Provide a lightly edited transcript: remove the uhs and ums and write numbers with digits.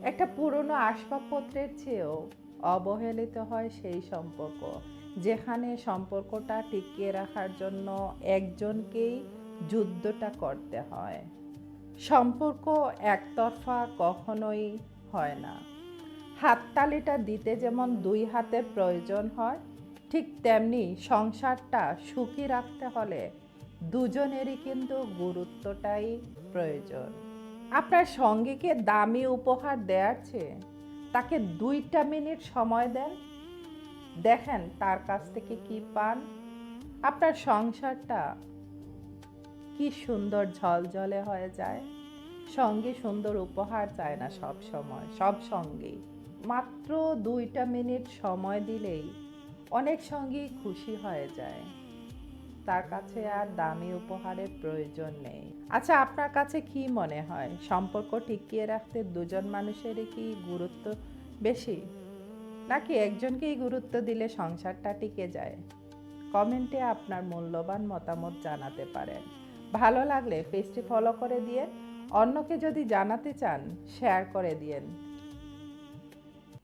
একটা পুরনো আসবাবপত্রের চেয়েও অবহেলিত হয় সেই সম্পর্ক, যেখানে সম্পর্কটা টিকিয়ে রাখার জন্য একজনকেই যুদ্ধটা করতে হয়। সম্পর্ক একতরফা কখনোই হয় না। হাততালিটা দিতে যেমন দুই হাতের প্রয়োজন হয়, ঠিক তেমনি সংসারটা সুখী রাখতে হলে দুজনেরই কিন্তু গুরুত্বটাই প্রয়োজন। আপনার সঙ্গীকে দামি উপহার দেওয়ার চেয়ে তাকে 2টা মিনিট সময় দেন, দেখেন তার কাছ থেকে কি পান। আপনার সংসারটা কি সুন্দর ঝলঝলে হয়ে যায়। সঙ্গী সুন্দর উপহার চায় না সব সময়, সব সঙ্গী মাত্র 2টা মিনিট সময় দিলেই অনেক সঙ্গী খুশি হয়ে যায়। তার কাছে আর দামি উপহারের প্রয়োজন নেই। আচ্ছা, আপনার কাছে কি মনে হয়, সম্পর্ক টিকিয়ে রাখতে দুজন মানুষেরই কি গুরুত্ব বেশি, নাকি একজনকেই গুরুত্ব দিলে সংসারটা টিকে যায়? কমেন্টে আপনার মূল্যবান মতামত জানাতে পারেন। ভালো লাগলে পেজটি ফলো করে দিয়ে, অন্যকে যদি জানাতে চান শেয়ার করে দিয়েন।